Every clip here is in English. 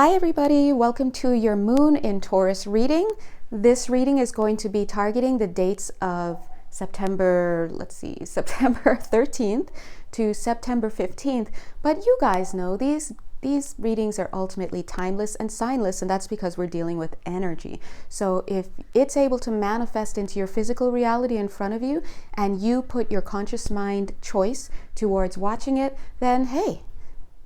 Hi everybody, welcome to your Moon in Taurus reading. This reading is going to be targeting the dates of September 13th to September 15th. But you guys know these readings are ultimately timeless and signless, and that's because we're dealing with energy. So if it's able to manifest into your physical reality in front of you and you put your conscious mind choice towards watching it, then hey,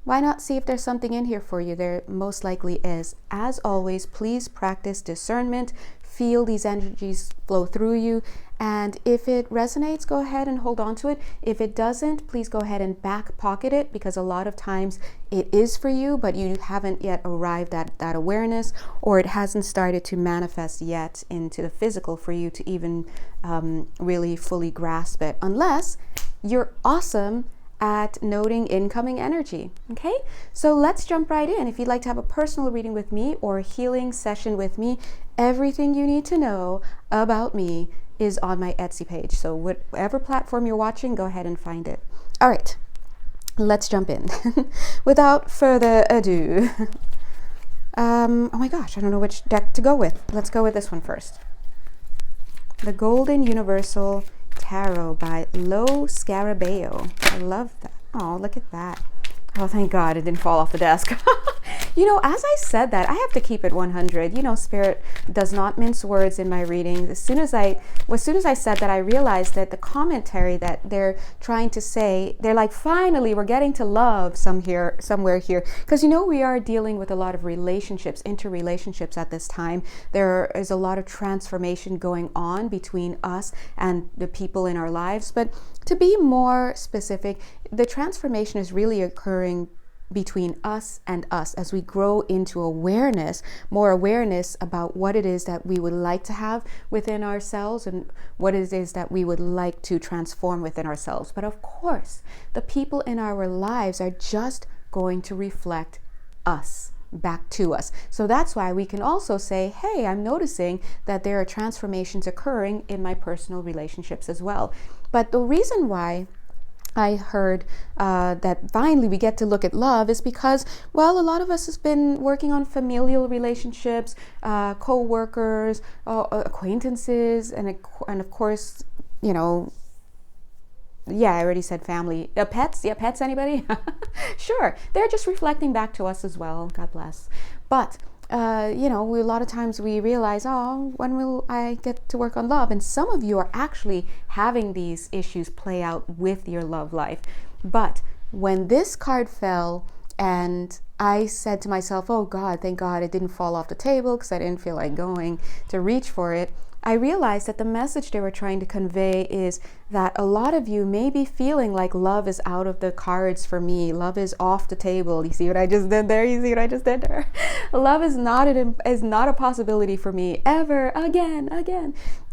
why not see if there's something in here for you? There most likely is. As always, please practice discernment. Feel these energies flow through you. And if it resonates, go ahead and hold on to it. If it doesn't, please go ahead and back pocket it, because a lot of times it is for you, but you haven't yet arrived at that awareness, or it hasn't started to manifest yet into the physical for you to even really fully grasp it, unless you're awesome at noting incoming energy. Okay, so let's jump right in. If you'd like to have a personal reading with me or a healing session with me, everything you need to know about me is on my Etsy page. So whatever platform you're watching, go ahead and find it. All right, let's jump in. Without further ado, oh my gosh, I don't know which deck to go with. Let's go with this one first. The Golden Universal Tarot by Scarabeo. I love that. Oh, look at that. Oh, thank God it didn't fall off the desk. You know, as I said that, I have to keep it 100. You know, Spirit does not mince words in my reading. As soon as I said that, I realized that the commentary that they're trying to say, they're like, finally, we're getting to love somewhere here. Because, you know, we are dealing with a lot of relationships, interrelationships at this time. There is a lot of transformation going on between us and the people in our lives. But to be more specific, the transformation is really occurring between us and us as we grow into more awareness about what it is that we would like to have within ourselves and what it is that we would like to transform within ourselves. But of course, the people in our lives are just going to reflect us back to us. So that's why we can also say, hey, I'm noticing that there are transformations occurring in my personal relationships as well. But the reason why I heard that finally we get to look at love is because, well, a lot of us has been working on familial relationships, co-workers, acquaintances, and of course, you know, yeah, I already said family. Pets? Yeah, pets, anybody? Sure. They're just reflecting back to us as well. God bless. But you know, a lot of times we realize, oh, when will I get to work on love? And some of you are actually having these issues play out with your love life. But when this card fell and I said to myself, oh God, thank God it didn't fall off the table because I didn't feel like going to reach for it, I realized that the message they were trying to convey is that a lot of you may be feeling like love is out of the cards for me. Love is off the table. You see what I just did there? You see what I just did there? Love is not a possibility for me ever again.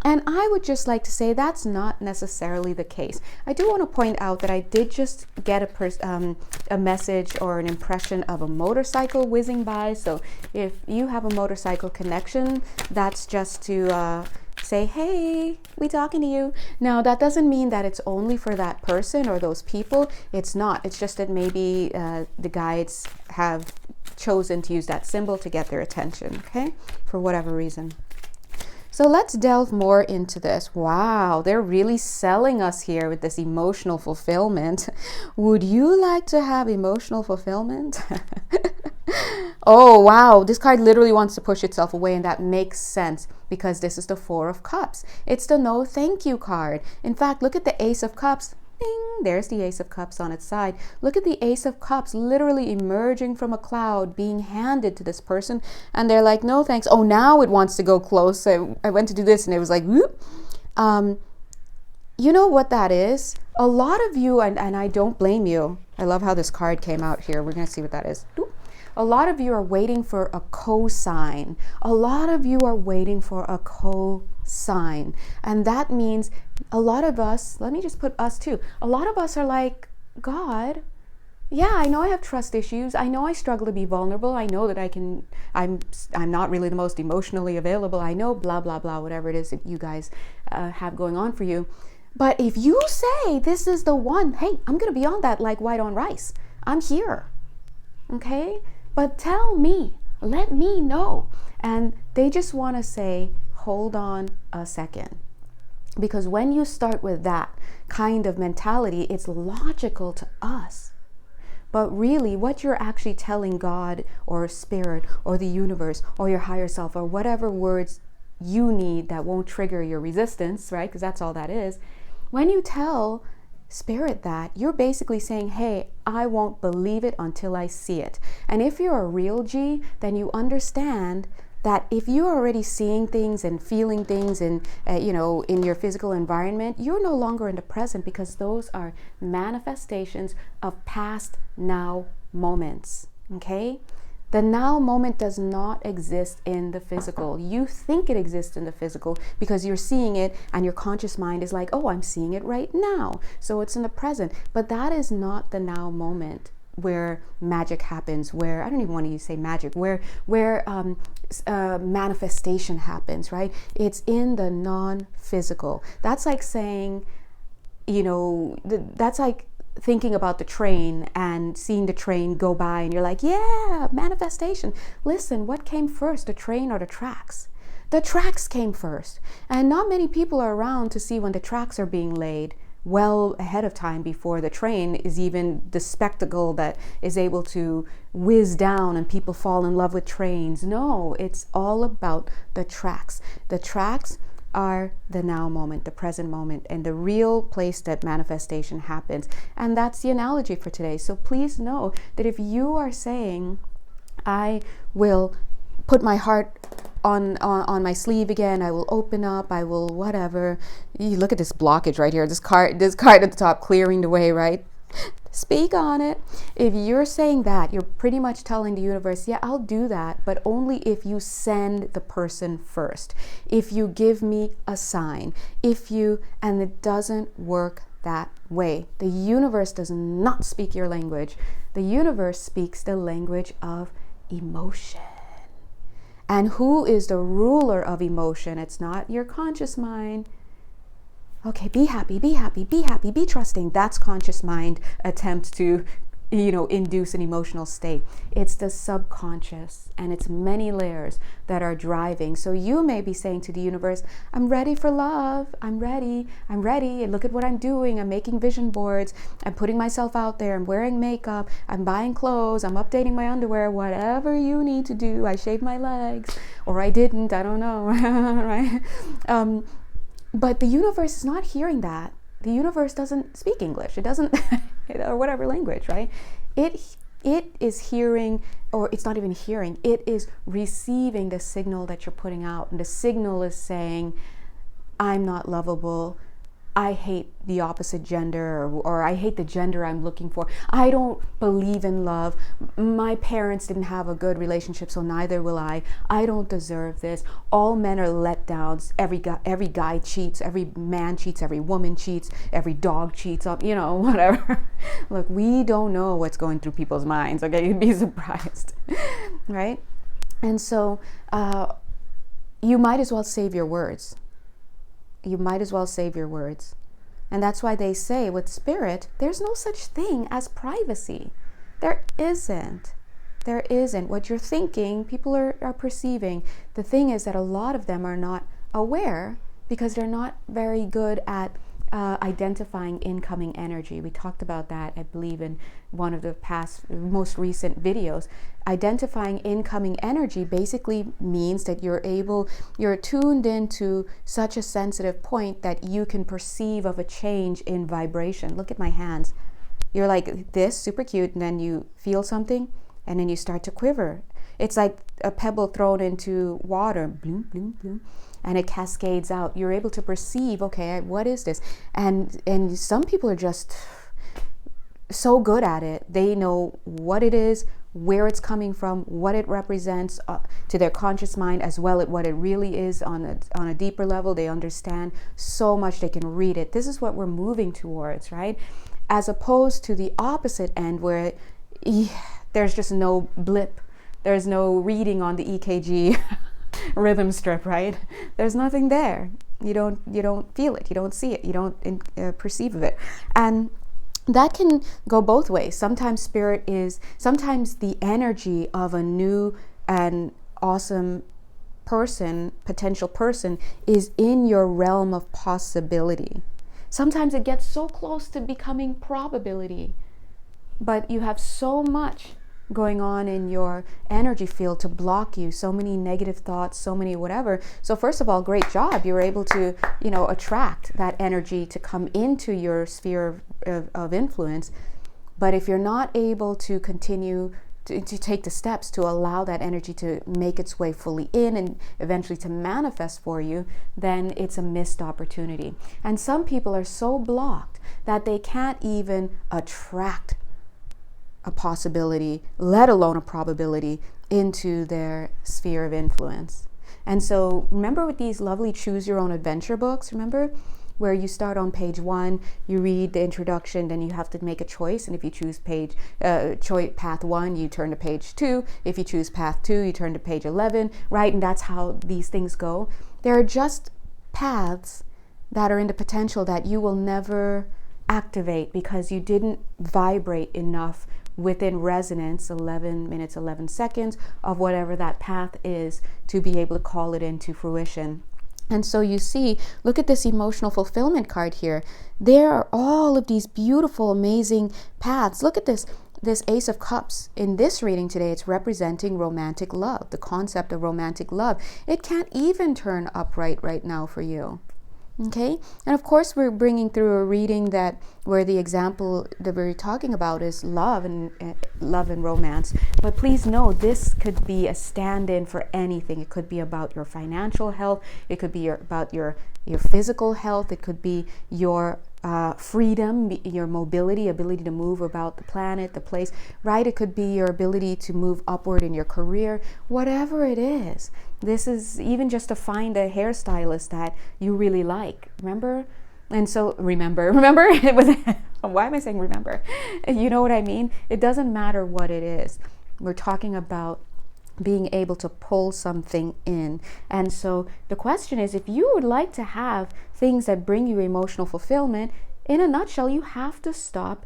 And I would just like to say that's not necessarily the case. I do want to point out that I did just get a message or an impression of a motorcycle whizzing by. So if you have a motorcycle connection, that's just to say, hey, we talking to you. Now, that doesn't mean that it's only for that person or those people. It's not. It's just that maybe the guides have chosen to use that symbol to get their attention, okay, for whatever reason. So let's delve more into this. Wow, they're really selling us here with this emotional fulfillment. Would you like to have emotional fulfillment? Oh, wow. This card literally wants to push itself away, and that makes sense because this is the Four of Cups. It's the no thank you card. In fact, look at the Ace of Cups. Ding, there's the Ace of Cups on its side. Look at the Ace of Cups literally emerging from a cloud, being handed to this person, and they're like, no thanks. Oh, now it wants to go close. I went to do this, and it was like, whoop. You know what that is? A lot of you, and I don't blame you. I love how this card came out here. We're going to see what that is. A lot of you are waiting for a cosign. A lot of you are waiting for a cosign. And that means a lot of us, let me just put us too. A lot of us are like, God, yeah, I know I have trust issues. I know I struggle to be vulnerable. I know that I'm not really the most emotionally available. I know blah, blah, blah, whatever it is that you guys have going on for you. But if you say this is the one, hey, I'm going to be on that like white on rice. I'm here. Okay? But tell me, Let me know. And they just want to say, hold on a second. Because when you start with that kind of mentality, it's logical to us. But really, what you're actually telling God or Spirit or the universe or your higher self or whatever words you need that won't trigger your resistance, right? Because that's all that is. When you tell Spirit that, you're basically saying, hey, I won't believe it until I see it. And if you're a real G, then you understand that if you're already seeing things and feeling things in your physical environment, you're no longer in the present, because those are manifestations of past now moments. Okay? The now moment does not exist in the physical. You think it exists in the physical because you're seeing it, and your conscious mind is like, oh, I'm seeing it right now. So it's in the present. But that is not the now moment where magic happens, where, I don't even want to say magic, where manifestation happens, right? It's in the non-physical. That's like saying, that's like thinking about the train and seeing the train go by, and you're like, yeah, manifestation. Listen, what came first, the train or the tracks? The tracks came first. And not many people are around to see when the tracks are being laid well ahead of time, before the train is even the spectacle that is able to whiz down and people fall in love with trains. No, it's all about the tracks. The tracks are the now moment, the present moment, and the real place that manifestation happens. And that's the analogy for today. So please know that if you are saying, I will put my heart on my sleeve again, I will open up, I will whatever. You look at this blockage right here, this card at the top, clearing the way, right? Speak on it. If you're saying that, you're pretty much telling the universe, yeah, I'll do that, but only if you send the person first. If you give me a sign. And it doesn't work that way. The universe does not speak your language. The universe speaks the language of emotion. And who is the ruler of emotion? It's not your conscious mind. Okay, be happy, be happy, be happy, be trusting. That's conscious mind attempt to, induce an emotional state. It's the subconscious, and it's many layers that are driving. So you may be saying to the universe, I'm ready for love. I'm ready. And look at what I'm doing. I'm making vision boards. I'm putting myself out there. I'm wearing makeup. I'm buying clothes. I'm updating my underwear. Whatever you need to do. I shaved my legs, or I didn't. I don't know. Right? But the universe is not hearing that. The universe doesn't speak English. It doesn't, or whatever language, right? It is hearing, or it's not even hearing, it is receiving the signal that you're putting out. And the signal is saying, I'm not lovable. I hate the opposite gender, or I hate the gender I'm looking for. I don't believe in love. My parents didn't have a good relationship, so neither will I. I don't deserve this. All men are letdowns. Every guy cheats. Every man cheats. Every woman cheats. Every dog cheats. Whatever. Look, we don't know what's going through people's minds. Okay, you'd be surprised, right? And so you might as well save your words. You might as well save your words. And that's why they say with spirit, there's no such thing as privacy. There isn't. There isn't. What you're thinking, people are perceiving. The thing is that a lot of them are not aware, because they're not very good at identifying incoming energy. We talked about that, I believe, in one of the most recent videos. Identifying incoming energy basically means that you're tuned into such a sensitive point that you can perceive of a change in vibration. Look at my hands. You're like this, super cute, and then you feel something, and then you start to quiver. It's like a pebble thrown into water, bloom, bloom, bloom, and it cascades out. You're able to perceive, okay, what is this? And some people are just so good at it. They know what it is, where it's coming from, what it represents to their conscious mind, as well as what it really is on a deeper level. They understand so much, they can read it. This is what we're moving towards, right? As opposed to the opposite end, where there's just no blip. There's no reading on the EKG rhythm strip, right? There's nothing there. You don't feel it. You don't see it. You don't perceive of it. And that can go both ways. Sometimes the energy of a new an awesome person, potential person, is in your realm of possibility. Sometimes it gets so close to becoming probability, but you have so much going on in your energy field to block you, so many negative thoughts, so many whatever. So first of all, great job. You're able to, attract that energy to come into your sphere of influence. But if you're not able to continue to take the steps to allow that energy to make its way fully in and eventually to manifest for you, then it's a missed opportunity. And some people are so blocked that they can't even attract a possibility, let alone a probability, into their sphere of influence. And so remember with these lovely choose your own adventure books, remember where you start on page 1, you read the introduction, then you have to make a choice, and if you choose path 1, you turn to page 2. If you choose path 2, you turn to page 11, right? And that's how these things go. There are just paths that are in the potential that you will never activate because you didn't vibrate enough within resonance, 11 minutes, 11 seconds of whatever that path is, to be able to call it into fruition. And so you see, look at this emotional fulfillment card here. There are all of these beautiful, amazing paths. Look at this Ace of Cups. In this reading today, it's representing romantic love, the concept of romantic love. It can't even turn upright right now for you. Okay, and of course we're bringing through a reading where the example that we're talking about is love and romance. But please know, this could be a stand-in for anything. It could be about your financial health. It could be about your physical health. It could be your freedom, your mobility, ability to move about the planet, the place, right? It could be your ability to move upward in your career, whatever it is. This is even just to find a hairstylist that you really like, remember? And so remember, it was, why am I saying remember? You know what I mean? It doesn't matter what it is. We're talking about being able to pull something in. And so the question is, if you would like to have things that bring you emotional fulfillment, in a nutshell, you have to stop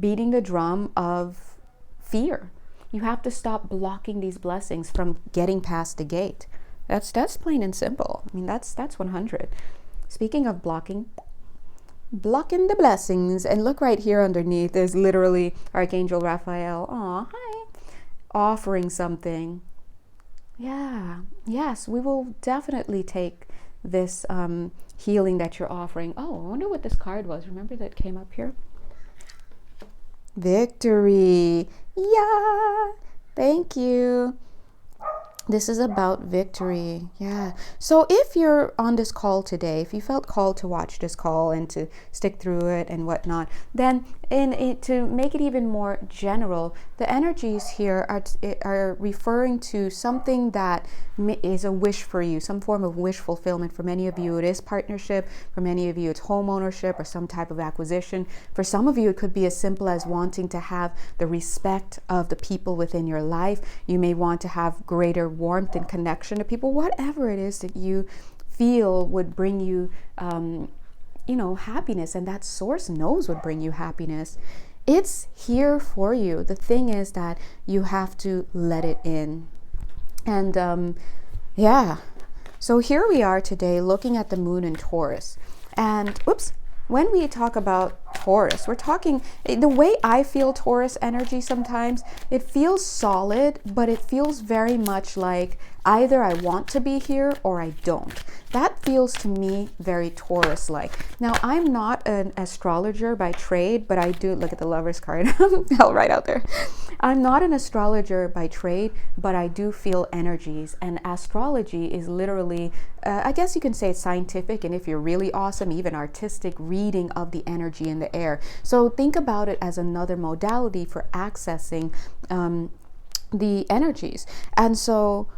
beating the drum of fear. You have to stop blocking these blessings from getting past the gate. That's plain and simple. I mean, that's 100. Speaking of blocking the blessings, and look right here underneath, there's literally Archangel Raphael. Aw, hi. Offering something. Yes, we will definitely take this healing that you're offering. Oh, I wonder what this card was. Remember that came up here? Victory. Yeah, thank you. This is about victory. Yeah. So if you're on this call today, if you felt called to watch this call and to stick through it and whatnot, then to make it even more general, the energies here are referring to something that is a wish for you, some form of wish fulfillment. For many of you, it is partnership. For many of you, it's home ownership or some type of acquisition. For some of you, it could be as simple as wanting to have the respect of the people within your life. You may want to have greater warmth and connection to people, whatever it is that you feel would bring you happiness, and that source knows would bring you happiness. It's here for you. The thing is that you have to let it in. And so here we are today looking at the moon in Taurus. And when we talk about Taurus, we're talking, the way I feel Taurus energy sometimes, it feels solid, but it feels very much like either I want to be here or I don't. That feels to me very Taurus-like. Now, I'm not an astrologer by trade, but I do, look at the Lover's card, hell right out there. I'm not an astrologer by trade, but I do feel energies. And astrology is literally, I guess you can say it's scientific, and if you're really awesome, even artistic reading of the energy in the air. So think about it as another modality for accessing the energies. And so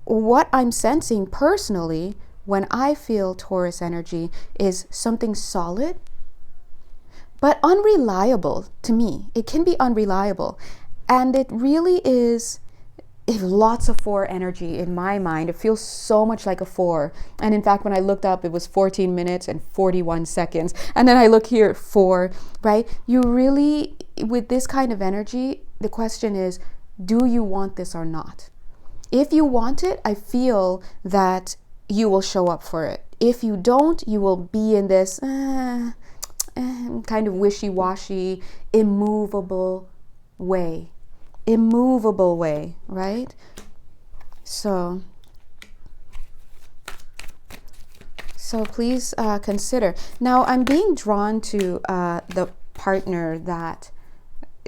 what I'm sensing personally when I feel Taurus energy is something solid, but unreliable to me. It can be unreliable. And it really is lots of 4 energy in my mind. It feels so much like a 4. And in fact, when I looked up, it was 14 minutes and 41 seconds. And then I look here, 4, right? You really, with this kind of energy, the question is, do you want this or not? If you want it, I feel that you will show up for it. If you don't, you will be in this kind of wishy-washy, immovable way. Immovable way, right? So please consider. Now, I'm being drawn to the partner that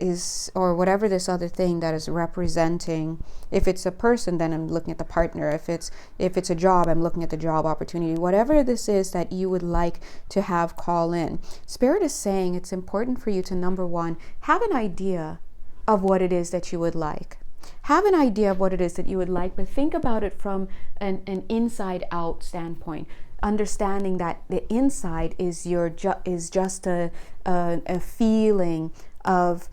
is, or whatever this other thing that is representing. If it's a person, then I'm looking at the partner. If it's a job, I'm looking at the job opportunity. Whatever this is that you would like to have call in, Spirit is saying it's important for you to, number one, have an idea of what it is that you would like. Have an idea of what it is that you would like, but think about it from an inside out standpoint. Understanding that the inside is just a feeling of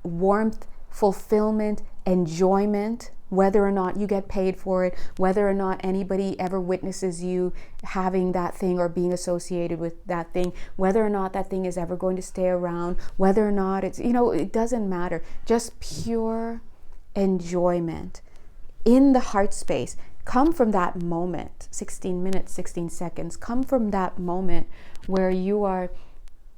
warmth, fulfillment, enjoyment, whether or not you get paid for it, whether or not anybody ever witnesses you having that thing or being associated with that thing, whether or not that thing is ever going to stay around, whether or not it's, it doesn't matter. Just pure enjoyment in the heart space. Come from that moment, 16 minutes, 16 seconds. Come from that moment where you are,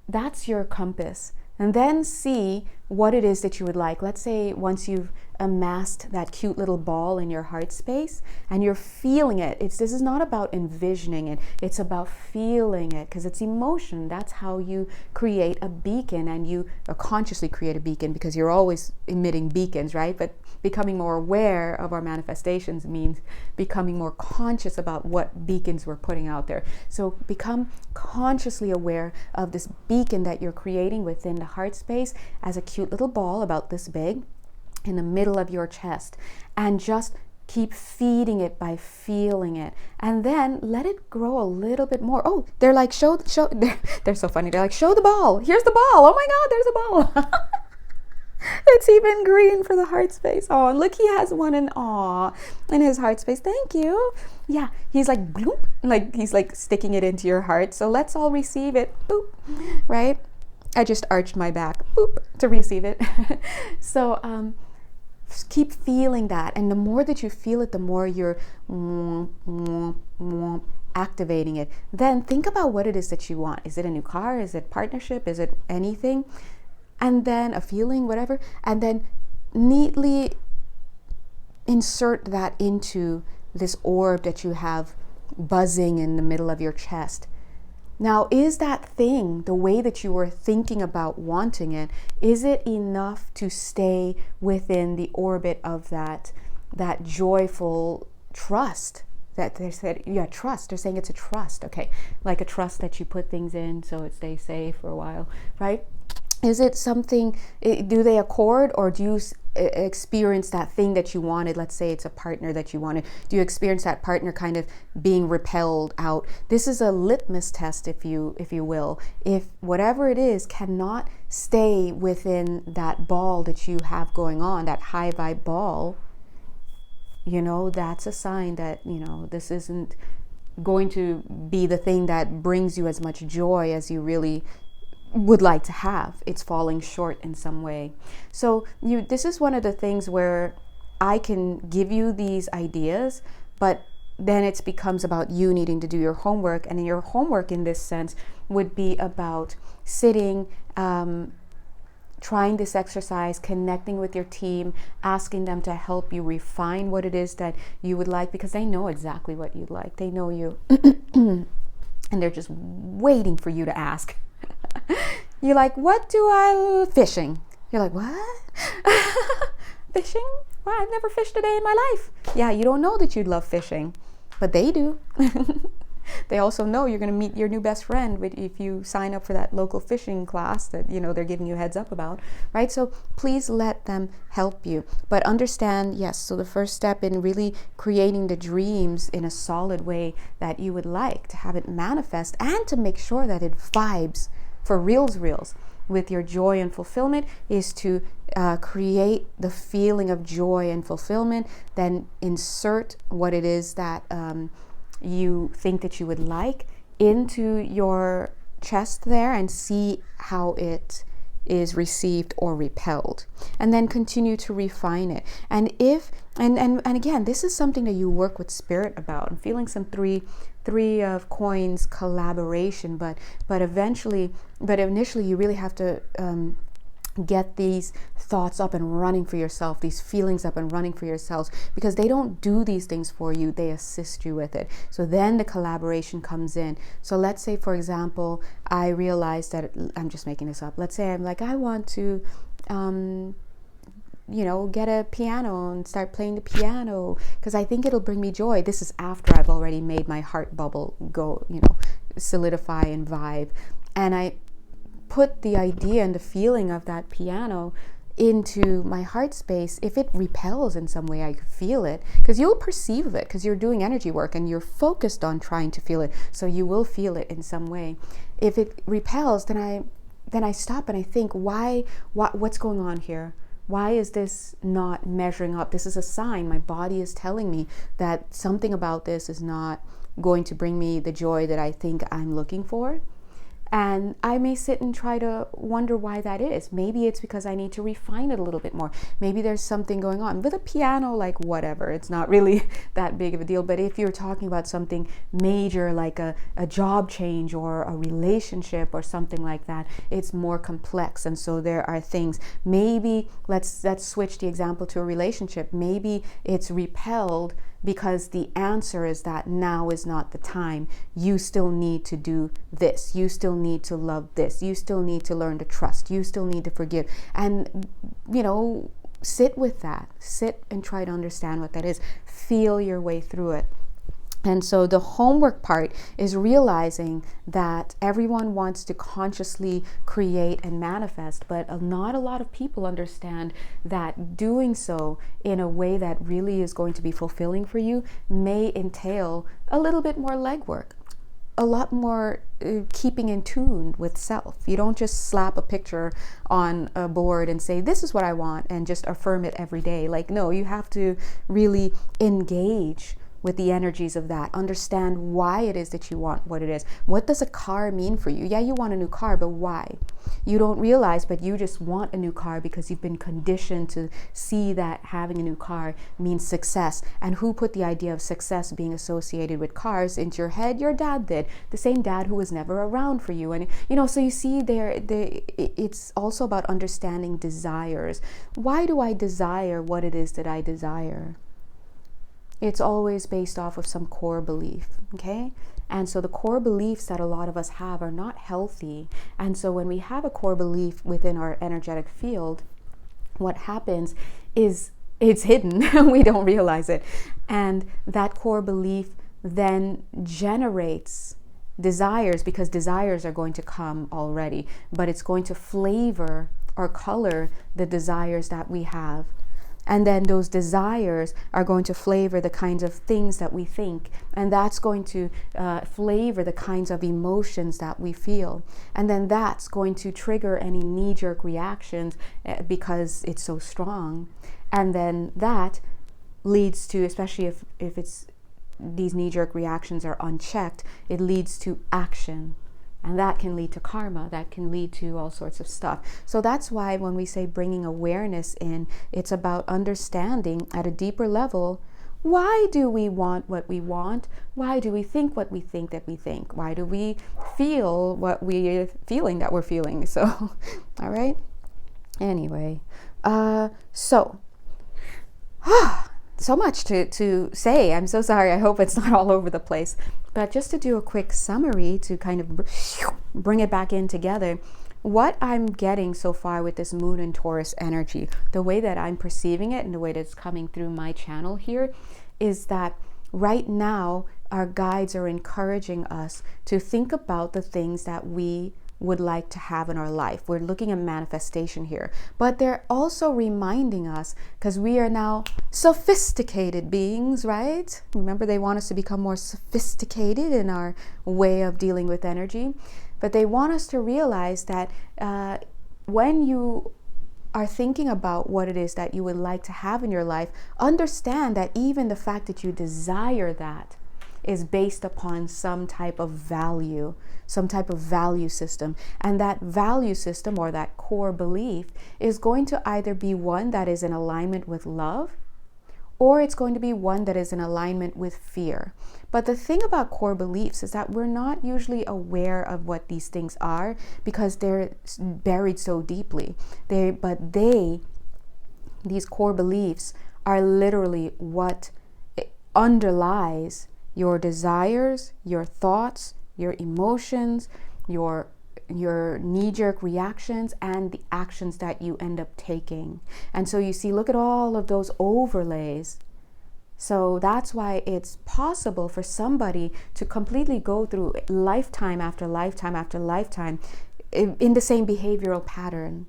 that's your compass. And then see what it is that you would like. Let's say once you've amassed that cute little ball in your heart space and you're feeling it. This is not about envisioning it. It's about feeling it, because it's emotion. That's how you create a beacon, and you consciously create a beacon, because you're always emitting beacons, right? But becoming more aware of our manifestations means becoming more conscious about what beacons we're putting out there. So become consciously aware of this beacon that you're creating within the heart space as a cute little ball about this big in the middle of your chest, and just keep feeding it by feeling it, and then let it grow a little bit more. Oh, they're like, show they're so funny. They're like, show the ball. Here's the ball. Oh my God, there's a ball. It's even green for the heart space. Oh, look, he has one in his heart space. Thank you. Yeah, he's like bloop, like he's like sticking it into your heart. So let's all receive it. Boop, right? I just arched my back, boop, to receive it. So keep feeling that, and the more that you feel it, the more you're activating it. Then think about what it is that you want. Is it a new car? Is it partnership? Is it anything? And then a feeling, whatever, and then neatly insert that into this orb that you have buzzing in the middle of your chest. Now, is that thing, the way that you were thinking about wanting it, is it enough to stay within the orbit of that joyful trust? That they said, yeah, trust. They're saying it's a trust, okay, like a trust that you put things in so it stays safe for a while, right? Is it something, do they accord, or do you experience that thing that you wanted? Let's say it's a partner that you wanted. Do you experience that partner kind of being repelled out? This is a litmus test, if you will. If whatever it is cannot stay within that ball that you have going on, that high vibe ball, that's a sign that, this isn't going to be the thing that brings you as much joy as you really would like to have. It's falling short in some way. So this is one of the things where I can give you these ideas, but then it becomes about you needing to do your homework. And your homework in this sense would be about sitting, trying this exercise, connecting with your team, asking them to help you refine what it is that you would like, because they know exactly what you'd like. They know you and they're just waiting for you to ask. You're like, fishing. You're like, what? Fishing? Well, I've never fished a day in my life. Yeah, you don't know that you'd love fishing, but they do. They also know you're going to meet your new best friend if you sign up for that local fishing class that, they're giving you heads up about, right? So please let them help you. But understand, yes, so the first step in really creating the dreams in a solid way that you would like to have it manifest, and to make sure that it vibes for reals with your joy and fulfillment, is to create the feeling of joy and fulfillment, then insert what it is that you think that you would like into your chest there, and see how it is received or repelled, and then continue to refine it. And if and again, this is something that you work with spirit about. I'm feeling some three of coins collaboration, but initially you really have to get these thoughts up and running for yourself, these feelings up and running for yourselves, because they don't do these things for you, they assist you with it. So then the collaboration comes in. So let's say, for example, I realize that, I'm just making this up, let's say I'm like, I want to get a piano and start playing the piano because I think it'll bring me joy. This is after I've already made my heart bubble go, solidify and vibe. And I put the idea and the feeling of that piano into my heart space. If it repels in some way, I could feel it, because you'll perceive it, because you're doing energy work and you're focused on trying to feel it, so you will feel it in some way. If it repels, then I stop and I think, what's going on here? Why is this not measuring up? This is a sign. My body is telling me that something about this is not going to bring me the joy that I think I'm looking for. And I may sit and try to wonder why that is. Maybe it's because I need to refine it a little bit more. Maybe there's something going on. With a piano, like whatever, it's not really that big of a deal. But if you're talking about something major, like a job change or a relationship or something like that, it's more complex. And so there are things, maybe let's switch the example to a relationship. Maybe it's repelled because the answer is that now is not the time. You still need to do this. You still need to love this. You still need to learn to trust. You still need to forgive. And, sit with that. Sit and try to understand what that is. Feel your way through it. And so the homework part is realizing that everyone wants to consciously create and manifest, but not a lot of people understand that doing so in a way that really is going to be fulfilling for you may entail a little bit more legwork, a lot more keeping in tune with self. You don't just slap a picture on a board and say, this is what I want, and just affirm it every day. Like, no, you have to really engage with the energies of that. Understand why it is that you want what it is. What does a car mean for you? Yeah, you want a new car, but why? You don't realize, but you just want a new car because you've been conditioned to see that having a new car means success. And who put the idea of success being associated with cars into your head? Your dad did. The same dad who was never around for you. And so you see it's also about understanding desires. Why do I desire what it is that I desire? It's always based off of some core belief, okay? And so the core beliefs that a lot of us have are not healthy. And so when we have a core belief within our energetic field, what happens is it's hidden. We don't realize it. And that core belief then generates desires, because desires are going to come already, but it's going to flavor or color the desires that we have. And then those desires are going to flavor the kinds of things that we think. And that's going to flavor the kinds of emotions that we feel. And then that's going to trigger any knee-jerk reactions because it's so strong. And then that leads to, especially if it's these knee-jerk reactions are unchecked, it leads to action. And that can lead to karma, that can lead to all sorts of stuff. So that's why when we say bringing awareness in, it's about understanding at a deeper level, why do we want what we want? Why do we think what we think that we think? Why do we feel what we're feeling that we're feeling? So, all right. Anyway, so much to say. I'm so sorry. I hope it's not all over the place. But just to do a quick summary to kind of bring it back in together, what I'm getting so far with this moon and Taurus energy, the way that I'm perceiving it and the way that's coming through my channel here, is that right now our guides are encouraging us to think about the things that we would like to have in our life. We're looking at manifestation here, but they're also reminding us, because we are now sophisticated beings, right? Remember, they want us to become more sophisticated in our way of dealing with energy, but they want us to realize that when you are thinking about what it is that you would like to have in your life, understand that even the fact that you desire that is based upon some type of value system. And that value system, or that core belief, is going to either be one that is in alignment with love, or it's going to be one that is in alignment with fear. But the thing about core beliefs is that we're not usually aware of what these things are because they're buried so deeply. These core beliefs are literally what underlies your desires, your thoughts, your emotions, your knee-jerk reactions, and the actions that you end up taking. And so you see, look at all of those overlays. So that's why it's possible for somebody to completely go through lifetime after lifetime after lifetime in the same behavioral pattern,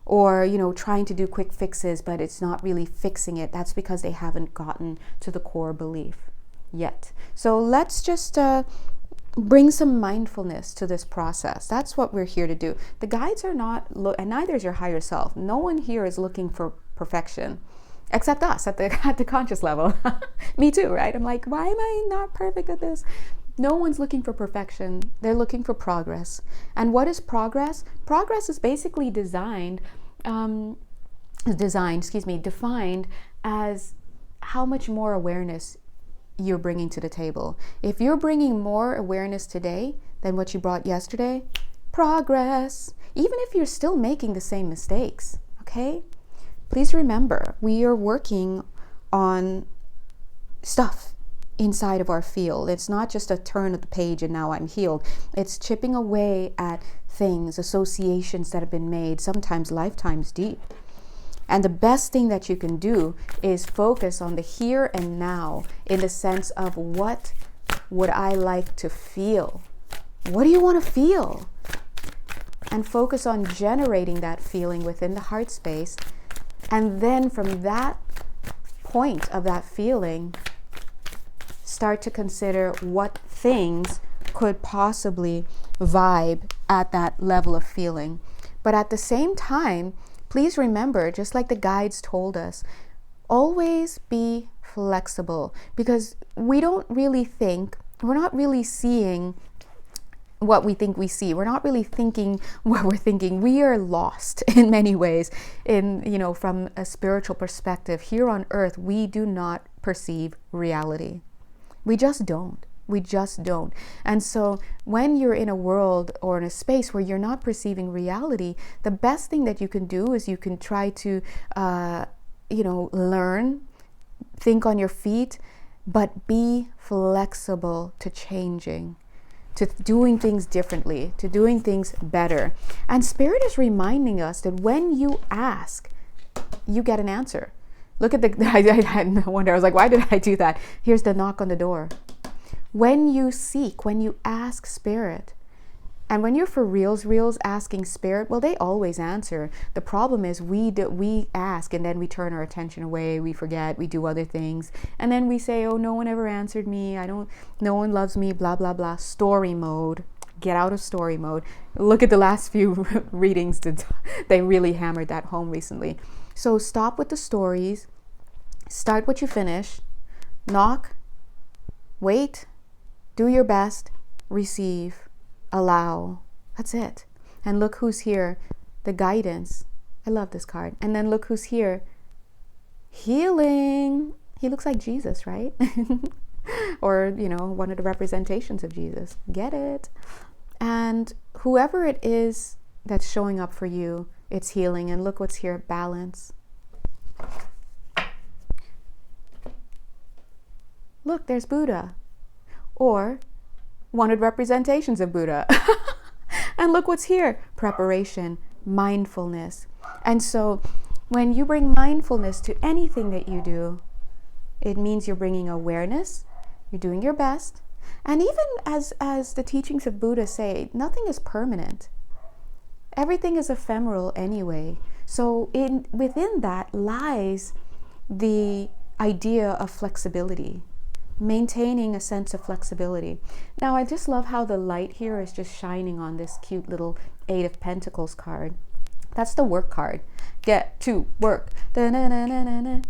or trying to do quick fixes, but it's not really fixing it. That's because they haven't gotten to the core belief yet. So let's just bring some mindfulness to this process. That's what we're here to do. The guides are not, and neither is your higher self. No one here is looking for perfection, except us at the conscious level. Me too, right? I'm like, why am I not perfect at this? No one's looking for perfection. They're looking for progress. And what is progress? Progress is basically defined as how much more awareness you're bringing to the table. If you're bringing more awareness today than what you brought yesterday, progress. Even if you're still making the same mistakes, okay? Please remember, we are working on stuff inside of our field. It's not just a turn of the page and now I'm healed. It's chipping away at things, associations that have been made, sometimes lifetimes deep. And the best thing that you can do is focus on the here and now, in the sense of, what would I like to feel? What do you want to feel? And focus on generating that feeling within the heart space. And then from that point of that feeling, start to consider what things could possibly vibe at that level of feeling. But at the same time, please remember, just like the guides told us, always be flexible, because we're not really seeing what we think we see. We're not really thinking what we're thinking. We are lost in many ways. From a spiritual perspective, here on earth, we do not perceive reality. We just don't. And so when you're in a world or in a space where you're not perceiving reality, the best thing that you can do is you can try to, learn, think on your feet, but be flexible to changing, to doing things differently, to doing things better. And Spirit is reminding us that when you ask, you get an answer. Look at I had no wonder. I was like, why did I do that? Here's the knock on the door. When you seek, when you ask Spirit, and when you're for reals asking Spirit, well, they always answer. The problem is we ask and then we turn our attention away, we forget, we do other things, and then we say, oh, no one ever answered me, no one loves me, blah, blah, blah. Story mode. Get out of story mode. Look at the last few readings. They really hammered that home recently. So stop with the stories. Start what you finish. Knock. Wait. Do your best. Receive. Allow. That's it. And look who's here. The guidance. I love this card. And then look who's here. Healing. He looks like Jesus, right? Or, one of the representations of Jesus. Get it? And whoever it is that's showing up for you, it's healing. And look what's here. Balance. Look, there's Buddha. Or wanted representations of Buddha. And look what's here. Preparation. Mindfulness. And so when you bring mindfulness to anything that you do, it means you're bringing awareness. You're doing your best. And even as the teachings of Buddha say, nothing is permanent. Everything is ephemeral anyway. So within that lies the idea of flexibility, maintaining a sense of flexibility. Now, I just love how the light here is just shining on this cute little Eight of Pentacles card. That's the work card. Get to work. Da-na-na-na-na-na.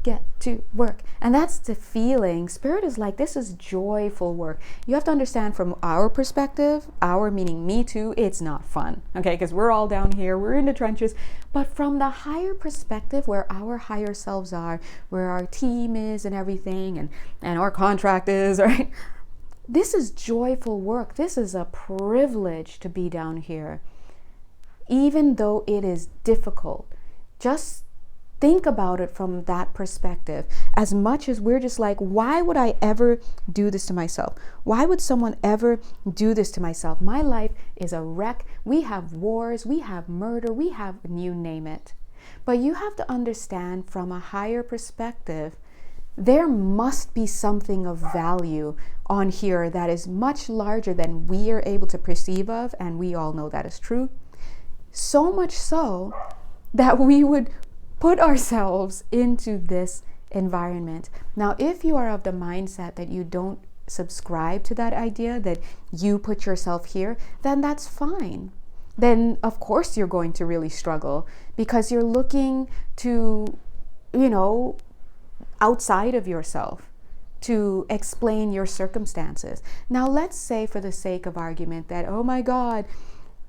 get to work. And that's the feeling. Spirit is like, this is joyful work. You have to understand from our perspective, our meaning me too, it's not fun, okay? Because we're all down here, we're in the trenches. But from the higher perspective, where our higher selves are, where our team is and everything, and our contract is, right? This is joyful work. This is a privilege to be down here. Even though it is difficult, just think about it from that perspective. As much as we're just like, why would I ever do this to myself? Why would someone ever do this to myself? My life is a wreck. We have wars, we have murder, we have you name it. But you have to understand from a higher perspective, there must be something of value on here that is much larger than we are able to perceive of, and we all know that is true. So much so that we would put ourselves into this environment. Now, if you are of the mindset that you don't subscribe to that idea, that you put yourself here, then that's fine. Then, of course, you're going to really struggle because you're looking to, outside of yourself to explain your circumstances. Now, let's say for the sake of argument that, oh my God,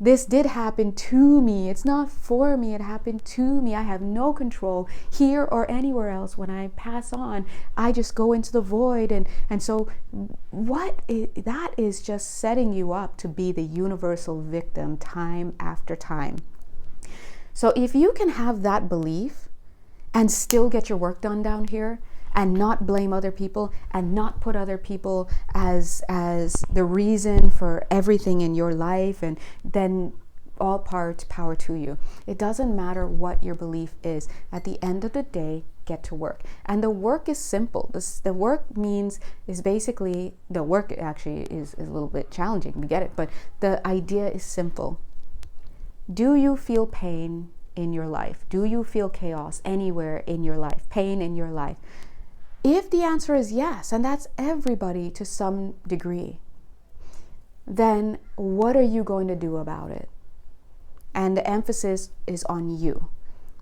this did happen to me. It's not for me. It happened to me. I have no control here or anywhere else. When I pass on, I just go into the void. And so that is just setting you up to be the universal victim time after time. So if you can have that belief and still get your work done down here, and not blame other people, and not put other people as the reason for everything in your life, and then all power to you. It doesn't matter what your belief is. At the end of the day, get to work. And the work is simple. The work actually is a little bit challenging, we get it, but the idea is simple. Do you feel pain in your life? Do you feel chaos anywhere in your life? Pain in your life? If the answer is yes, and that's everybody to some degree, then what are you going to do about it? And the emphasis is on you.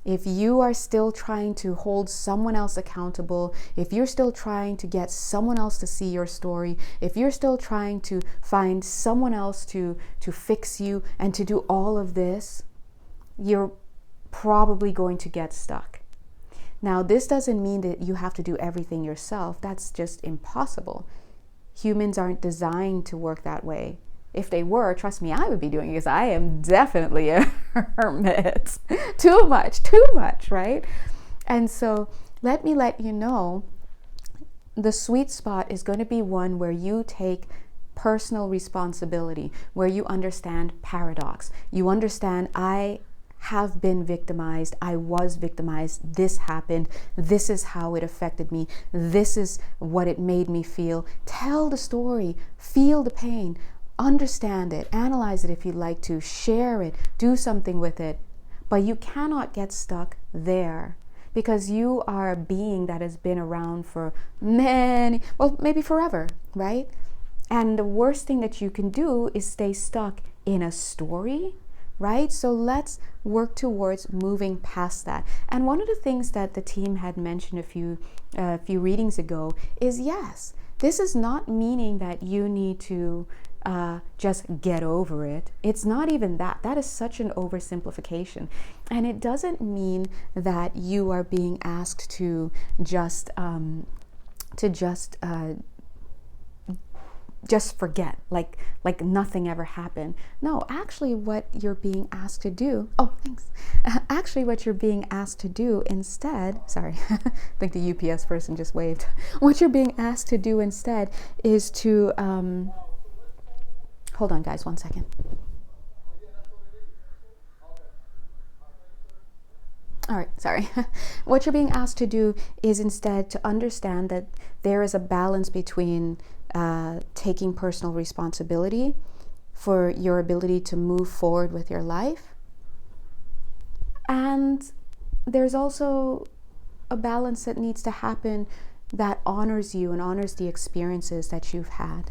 If you are still trying to hold someone else accountable, if you're still trying to get someone else to see your story, if you're still trying to find someone else to fix you and to do all of this, you're probably going to get stuck. Now, this doesn't mean that you have to do everything yourself. That's just impossible. Humans aren't designed to work that way. If they were, trust me, I would be doing it because I am definitely a hermit. Too much, right? And so let me let you know, the sweet spot is going to be one where you take personal responsibility, where you understand paradox. You understand, I have been victimized. I was victimized. This happened. This is how it affected me. This is what it made me feel. Tell the story. Feel the pain. Understand it. Analyze it if you'd like to. Share it. Do something with it. But you cannot get stuck there because you are a being that has been around for maybe forever, right? And the worst thing that you can do is stay stuck in a story, right? So let's work towards moving past that. And one of the things that the team had mentioned a few readings ago is, yes, this is not meaning that you need to just get over it. It's not even that. That is such an oversimplification. And it doesn't mean that you are being asked to just forget, like nothing ever happened. No, actually what you're being asked to do, actually what you're being asked to do instead, sorry, I think the UPS person just waved. What you're being asked to do instead is to, hold on guys, 1 second. All right, sorry. What you're being asked to do is instead to understand that there is a balance between taking personal responsibility for your ability to move forward with your life. And there's also a balance that needs to happen that honors you and honors the experiences that you've had.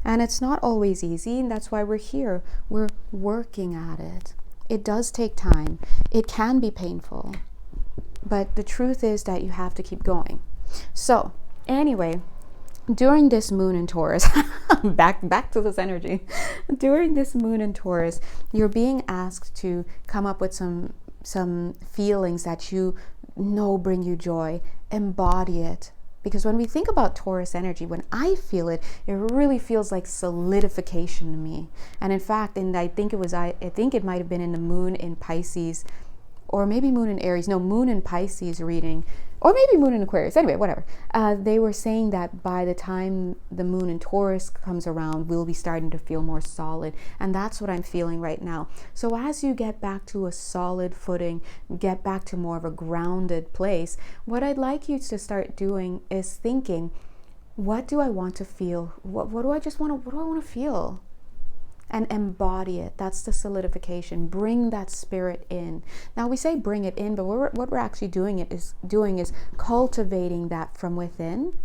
And it's not always easy, and that's why we're here. We're working at it. It does take time. It can be painful. but the truth is that you have to keep going. So anyway, during this moon in Taurus, back to this energy. During this moon in Taurus, you're being asked to come up with some feelings that you know bring you joy. Embody it. Because when we think about Taurus energy, when I feel it, it really feels like solidification to me. And in fact, I think it might have been in the moon in Pisces, or maybe moon in Aries. No, moon in Pisces reading, or maybe moon in Aquarius. Anyway, whatever. They were saying that by the time the moon in Taurus comes around, we'll be starting to feel more solid. And that's what I'm feeling right now. So as you get back to a solid footing, get back to more of a grounded place, what I'd like you to start doing is thinking, what do I want to feel? What do I want to feel? And embody it. That's the solidification. Bring that spirit in. Now we say bring it in, but what we're actually doing is cultivating that from within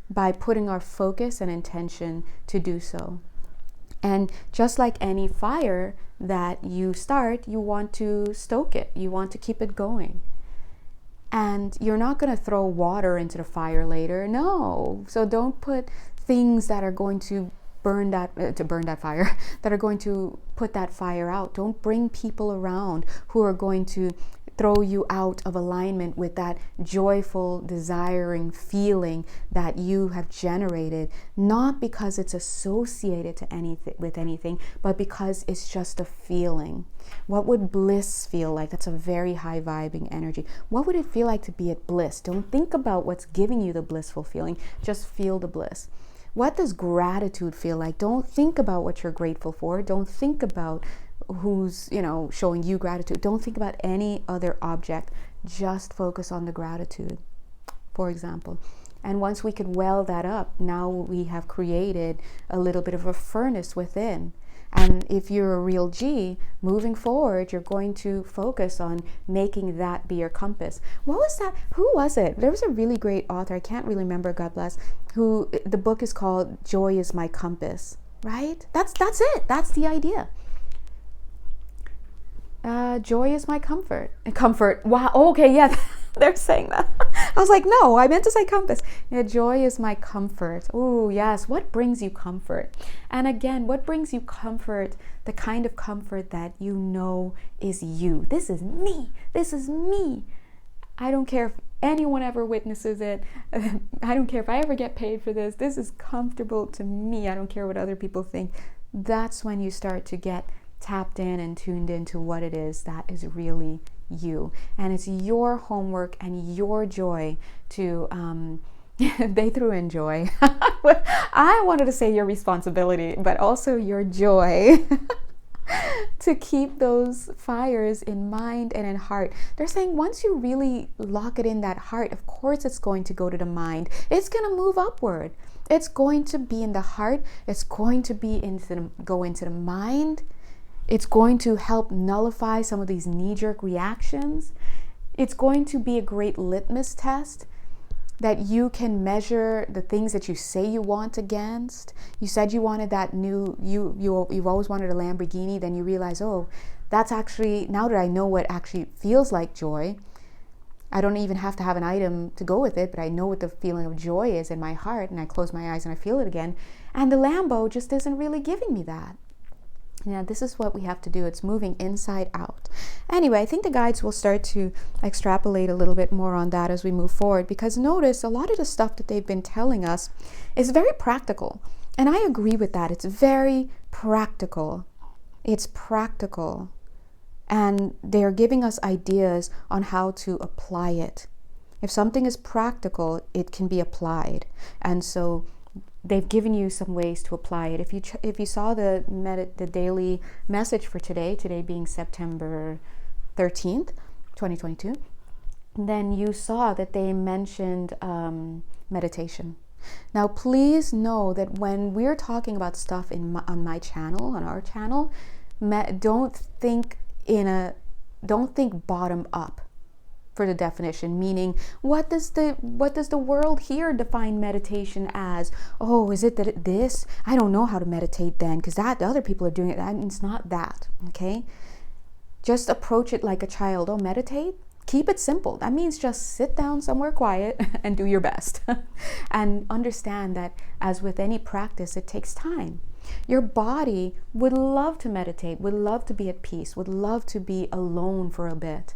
by putting our focus and intention to do so. And just like any fire that you start, you want to stoke it. You want to keep it going. And you're not going to throw water into the fire later. No. So don't put things that are going to burn that fire, that are going to put that fire out. Don't bring people around who are going to throw you out of alignment with that joyful, desiring feeling that you have generated, not because it's associated to with anything, but because it's just a feeling. What would bliss feel like? That's a very high vibing energy. What would it feel like to be at bliss? Don't think about what's giving you the blissful feeling. Just feel the bliss. What does gratitude feel like? Don't think about what you're grateful for. Don't think about who's, showing you gratitude. Don't think about any other object. Just focus on the gratitude, for example. And once we could well that up, now we have created a little bit of a furnace within. And if you're a real G, moving forward, you're going to focus on making that be your compass. What was that? Who was it? There was a really great author, I can't really remember, God bless, who the book is called Joy is My Compass, right? That's it. That's the idea. Joy is my comfort. Comfort. Wow. Oh, okay. Yeah. They're saying that. I was like, no, I meant to say compass. Yeah, joy is my comfort. Oh, yes. What brings you comfort? And again, what brings you comfort? The kind of comfort that you know is you. This is me. This is me. I don't care if anyone ever witnesses it. I don't care if I ever get paid for this. This is comfortable to me. I don't care what other people think. That's when you start to get tapped in and tuned into what it is that is really you. And it's your homework and your joy to they threw in joy. I wanted to say your responsibility, but also your joy to keep those fires in mind and in heart. They're saying once you really lock it in that heart, of course it's going to go to the mind. It's going to move upward. It's going to be in the heart. It's going to be go into the mind. It's going to help nullify some of these knee-jerk reactions. It's going to be a great litmus test that you can measure the things that you say you want against. You said you wanted that new, you've always wanted a Lamborghini, then you realize, oh, that's actually, now that I know what actually feels like joy, I don't even have to have an item to go with it, but I know what the feeling of joy is in my heart, and I close my eyes and I feel it again. And the Lambo just isn't really giving me that. Yeah, this is what we have to do. It's moving inside out. Anyway, I think the guides will start to extrapolate a little bit more on that as we move forward, because notice a lot of the stuff that they've been telling us is very practical. And I agree with that. It's very practical. It's practical. And they're giving us ideas on how to apply it. If something is practical, it can be applied. And so they've given you some ways to apply it. If you saw the daily message for today being September 13th, 2022, then you saw that they mentioned meditation. Now, please know that when we're talking about stuff on our channel, don't think bottom up for the definition, meaning what does the world here define meditation as? Oh, is it that this? I don't know how to meditate then, because the other people are doing it. It's not that, okay? Just approach it like a child. Oh, meditate? keep it simple. That means just sit down somewhere quiet and do your best. And understand that, as with any practice, it takes time. Your body would love to meditate, would love to be at peace, would love to be alone for a bit.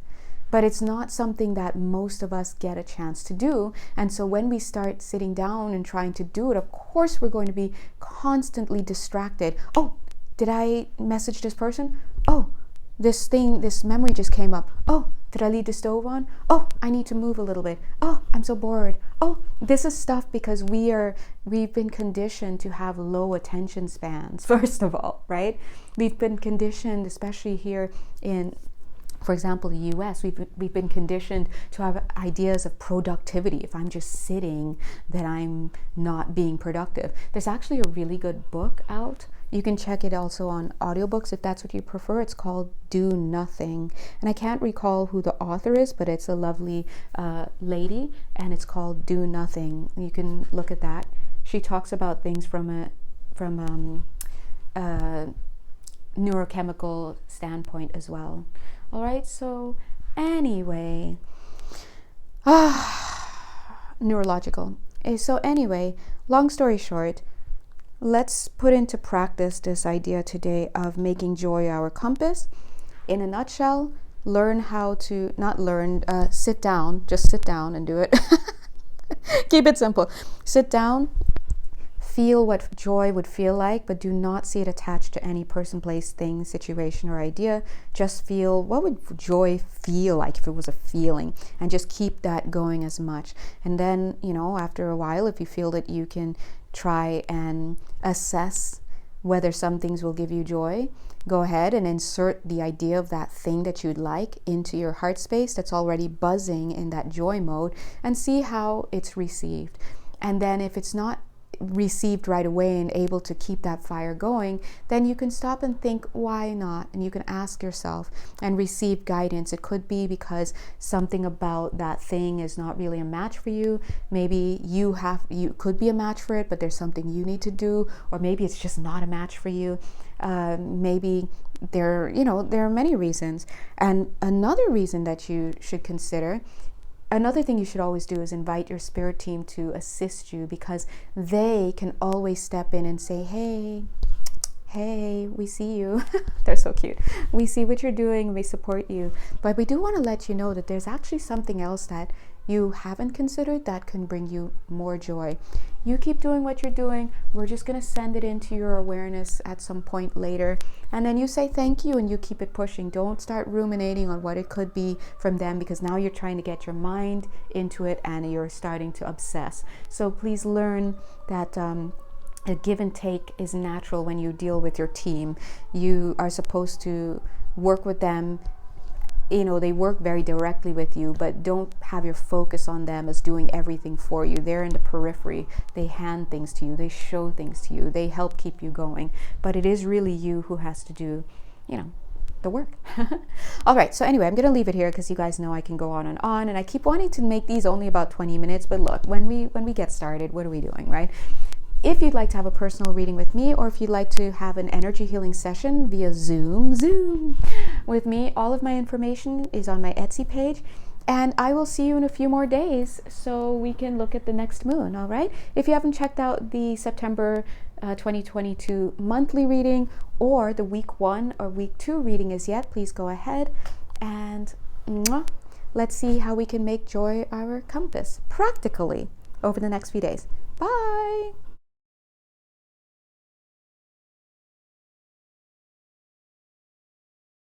But it's not something that most of us get a chance to do. And so when we start sitting down and trying to do it, of course, we're going to be constantly distracted. Oh, did I message this person? Oh, this memory just came up. Oh, did I leave the stove on? Oh, I need to move a little bit. Oh, I'm so bored. Oh, this is stuff because we've been conditioned to have low attention spans, first of all, right? We've been conditioned, especially here in, for example, the US, we've been conditioned to have ideas of productivity. If I'm just sitting, then I'm not being productive. There's actually a really good book out. You can check it also on audiobooks if that's what you prefer. It's called Do Nothing. And I can't recall who the author is, but it's a lovely lady, and it's called Do Nothing. You can look at that. She talks about things from a neurochemical standpoint as well. All right, so anyway, neurological. So anyway, long story short, let's put into practice this idea today of making joy our compass. In a nutshell, learn how to, sit down, just sit down and do it. Keep it simple. Sit down, feel what joy would feel like, but do not see it attached to any person, place, thing, situation, or idea. Just feel, what would joy feel like if it was a feeling? And just keep that going as much. And then, after a while, if you feel that you can try and assess whether some things will give you joy, go ahead and insert the idea of that thing that you'd like into your heart space that's already buzzing in that joy mode, and see how it's received. And then if it's not received right away and able to keep that fire going, then you can stop and think, why not? And you can ask yourself and receive guidance. It could be because something about that thing is not really a match for you. Maybe you could be a match for it, but there's something you need to do, or maybe it's just not a match for you. Maybe there are many reasons. And another reason that you should consider, another thing you should always do, is invite your spirit team to assist you, because they can always step in and say, hey, we see you. They're so cute. We see what you're doing. We support you. But we do want to let you know that there's actually something else that you haven't considered that can bring you more joy. You keep doing what you're doing. We're just going to send it into your awareness at some point later. And then you say thank you and you keep it pushing. Don't start ruminating on what it could be from them, because now you're trying to get your mind into it and you're starting to obsess. So please learn that a give and take is natural when you deal with your team. You are supposed to work with them. They work very directly with you, but don't have your focus on them as doing everything for you. They're in the periphery. They hand things to you. They show things to you. They help keep you going. But it is really you who has to do, the work. All right. So anyway, I'm going to leave it here because you guys know I can go on, and I keep wanting to make these only about 20 minutes. But look, when we get started, what are we doing, right? If you'd like to have a personal reading with me, or if you'd like to have an energy healing session via Zoom with me, all of my information is on my Etsy page. And I will see you in a few more days so we can look at the next moon, all right? If you haven't checked out the September 2022 monthly reading, or the week 1 or week 2 reading as yet, please go ahead and let's see how we can make joy our compass practically over the next few days. Bye!